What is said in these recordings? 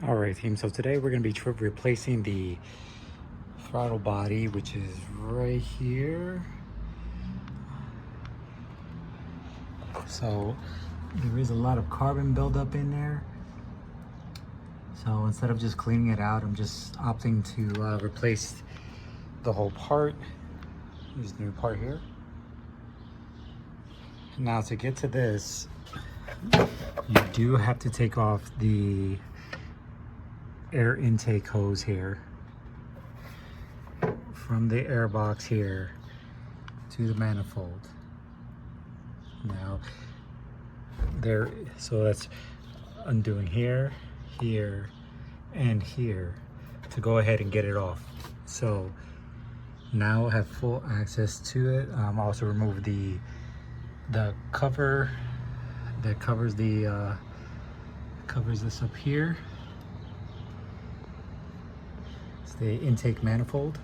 All right, team. So today we're going to be replacing the throttle body, which is right here. So there is a lot of carbon buildup in there. So instead of just cleaning it out, I'm just opting to replace the whole part. Use the new part here. Now to get to this, you do have to take off the air intake hose here from the air box here to the manifold. Now so that's undoing here, here, and here to go ahead and get it off. So now I have full access to it. Also remove the cover that covers covers this up here. It's the intake manifold.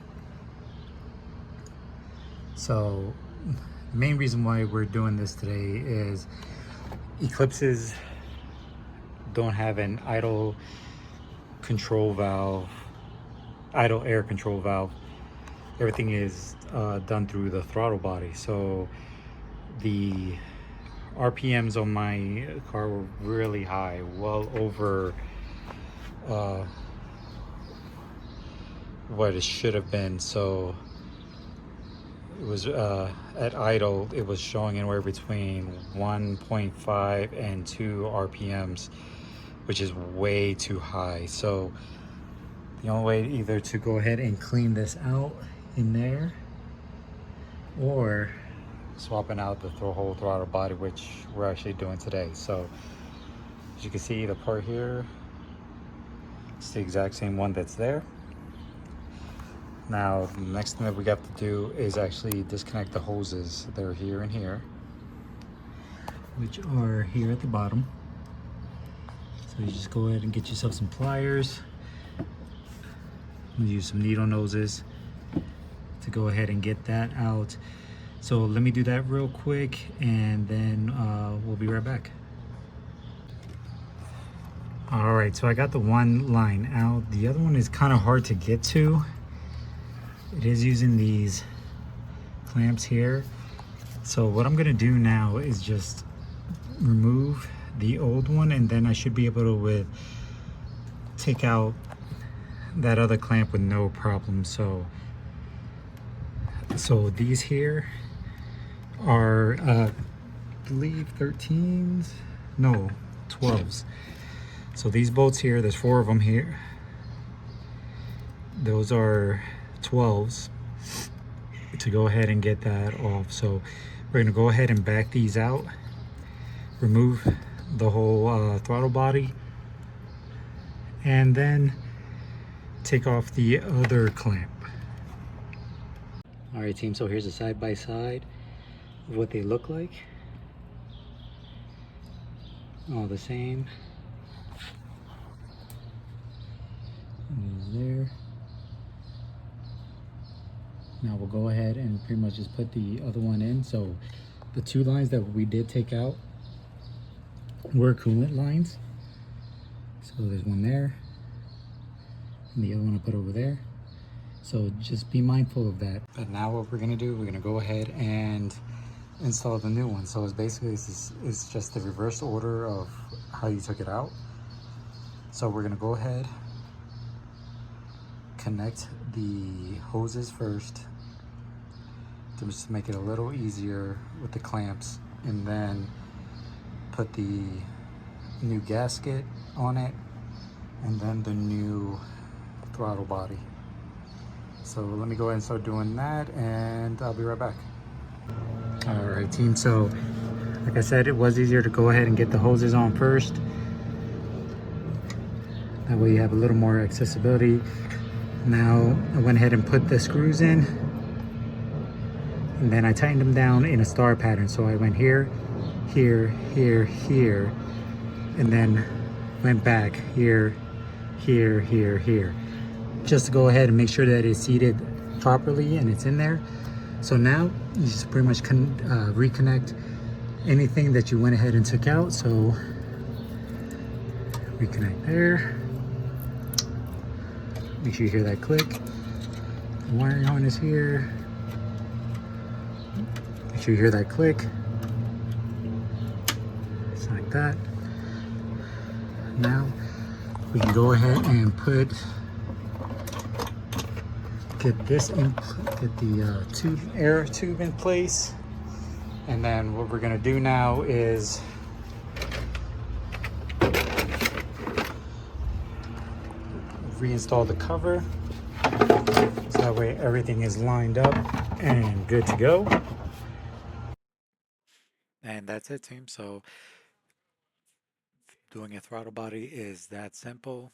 So the main reason why we're doing this today is Eclipses don't have an idle control valve, idle air control valve. Everything is done through the throttle body. So the RPMs on my car were really high, well over what it should have been. So it was at idle, it was showing anywhere between 1.5 and 2 RPMs, which is way too high. So the only way either to go ahead and clean this out in there, or swapping out the whole throttle body, which we're actually doing today. So as you can see, the part here, it's the exact same one that's there. Now the next thing that we got to do is actually disconnect the hoses. They're here and here, which are here at the bottom. So you just go ahead and get yourself some pliers. Use some needle noses to go ahead and get that out. So let me do that real quick, and then we'll be right back. All right, so I got the one line out. The other one is kind of hard to get to. It is using these clamps here. So what I'm gonna do now is just remove the old one, and then I should be able to take out that other clamp with no problem. So these here are I believe 13s, no, 12s. So these bolts here, there's 4 of them here. Those are 12s to go ahead and get that off. So we're gonna go ahead and back these out, remove the whole throttle body, and then take off the other clamp. All right, team, so here's a side-by-side of what they look like. All the same. And there. Now we'll go ahead and pretty much just put the other one in. So the 2 lines that we did take out were coolant lines. So there's one there, and the other one I put over there. So just be mindful of that. But now what we're gonna do, we're gonna go ahead and install the new one. So it's basically, it's just the reverse order of how you took it out. So we're gonna go ahead, connect the hoses first to just make it a little easier with the clamps, and then put the new gasket on it, and then the new throttle body. So let me go ahead and start doing that, and I'll be right back. All right, team, so like I said, it was easier to go ahead and get the hoses on first. That way you have a little more accessibility. Now I went ahead and put the screws in, and then I tightened them down in a star pattern. So I went here, here, here, here, and then went back here, here, here, here, just to go ahead and make sure that it's seated properly and it's in there. So now you just pretty much reconnect anything that you went ahead and took out. So reconnect there, Make sure you hear that click. The wiring harness here. Make sure you hear that click. Just like that. Now we can go ahead and get this in, get the air tube in place. And then what we're gonna do now is reinstall the cover. So that way everything is lined up and good to go. And that's it, team. So doing a throttle body is that simple.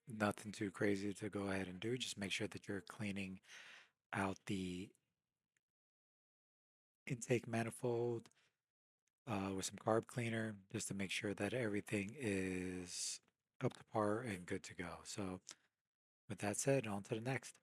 Nothing too crazy to go ahead and do. Just make sure that you're cleaning out the intake manifold with some carb cleaner just to make sure that everything is up to par and good to go. So with that said, on to the next.